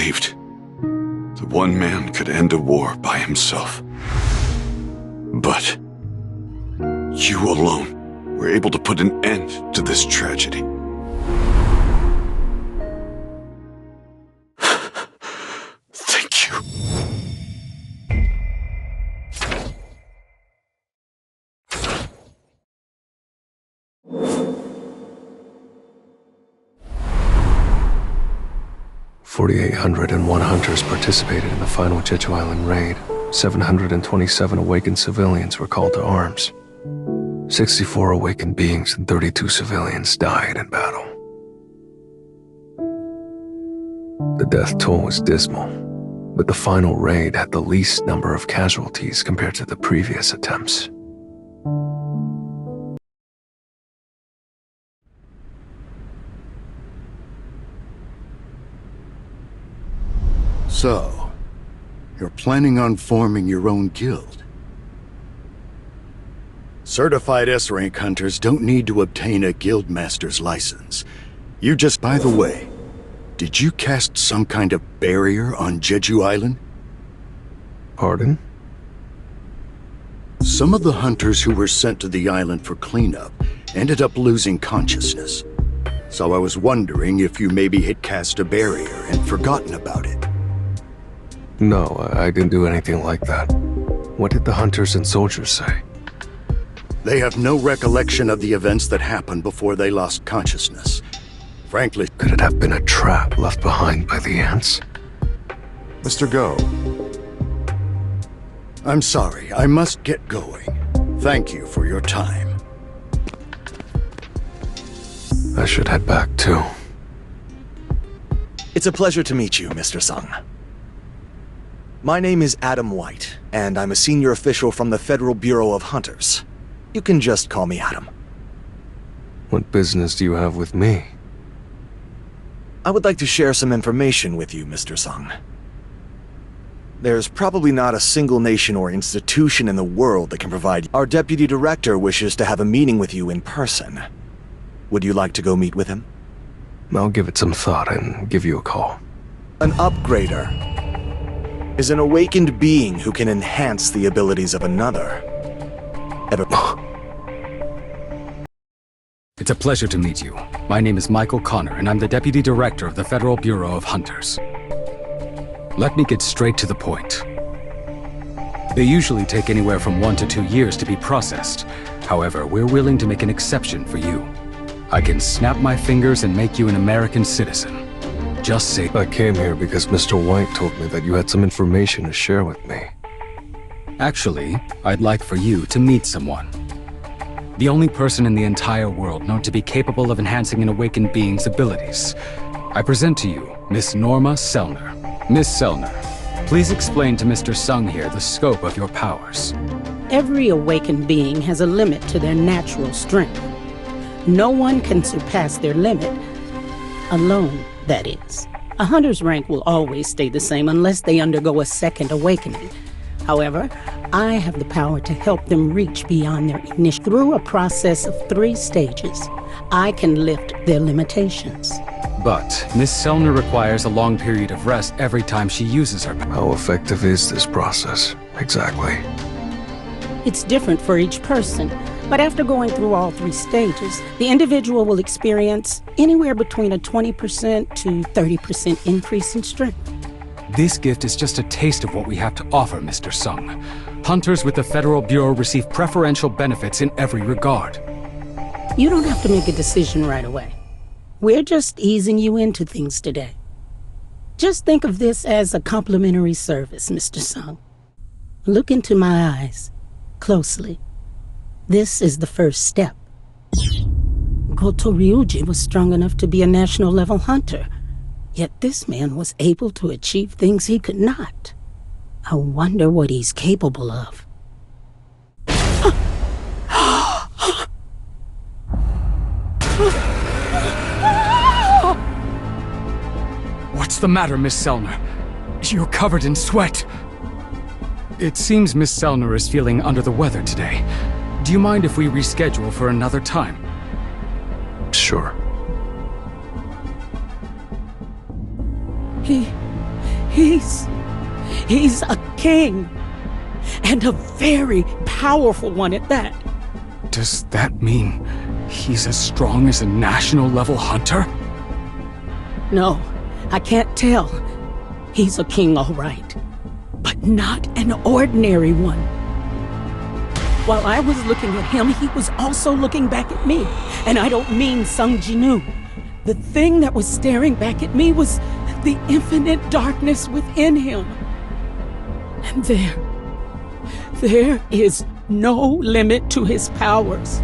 believed that one man could end a war by himself. But you alone were able to put an end to this tragedy. Thank you. "4,801 hunters participated in the final Jeju Island raid. 727 awakened civilians were called to arms. 64 awakened beings and 32 civilians died in battle. The death toll was dismal, but the final raid had the least number of casualties compared to the previous attempts. So, you're planning on forming your own guild? Certified S-rank hunters don't need to obtain a guildmaster's license. By the way, did you cast some kind of barrier on Jeju Island? Pardon? Some of the hunters who were sent to the island for cleanup ended up losing consciousness. So I was wondering if you maybe had cast a barrier and forgotten about it. No, I didn't do anything like that. What did the hunters and soldiers say? They have no recollection of the events that happened before they lost consciousness. Frankly, Could it have been a trap left behind by the ants? Mr. Go, I'm sorry, I must get going. Thank you for your time. I should head back too. It's a pleasure to meet you, Mr. Sung. My name is Adam White, and I'm a senior official from the Federal Bureau of Hunters. You can just call me Adam. What business do you have with me? I would like to share some information with you, Mr. Sung. There's probably not a single nation or institution in the world that can provide. Our deputy director wishes to have a meeting with you in person. Would you like to go meet with him? I'll give it some thought and give you a call. An upgrader is an awakened being who can enhance the abilities of another. It's a pleasure to meet you. My name is Michael Connor, and I'm the Deputy Director of the Federal Bureau of Hunters. Let me get straight to the point. They usually take anywhere from 1 to 2 years to be processed. However, we're willing to make an exception for you. I can snap my fingers and make you an American citizen. Just say— I came here because Mr. White told me that you had some information to share with me. Actually, I'd like for you to meet someone. The only person in the entire world known to be capable of enhancing an awakened being's abilities. I present to you Miss Norma Selner. Miss Selner, please explain to Mr. Sung here the scope of your powers. Every awakened being has a limit to their natural strength. No one can surpass their limit. Alone, that is. A hunter's rank will always stay the same unless they undergo a second awakening. However, I have the power to help them reach beyond their initial. Through a process of 3 stages, I can lift their limitations. But Miss Selner requires a long period of rest every time she uses her powers. How effective is this process, exactly? It's different for each person, but after going through all 3 stages, the individual will experience anywhere between a 20% to 30% increase in strength. This gift is just a taste of what we have to offer, Mr. Sung. Hunters with the Federal Bureau receive preferential benefits in every regard. You don't have to make a decision right away. We're just easing you into things today. Just think of this as a complimentary service, Mr. Sung. Look into my eyes closely. This is the first step. Goto Ryuji was strong enough to be a national-level hunter, yet this man was able to achieve things he could not. I wonder what he's capable of. What's the matter, Miss Selner? You're covered in sweat. It seems Miss Selner is feeling under the weather today. Do you mind if we reschedule for another time? Sure. He's a king. And a very powerful one at that. Does that mean he's as strong as a national-level hunter? No, I can't tell. He's a king, all right. But not an ordinary one. While I was looking at him, he was also looking back at me. And I don't mean Sung Jinwoo. The thing that was staring back at me was the infinite darkness within him. And there is no limit to his powers.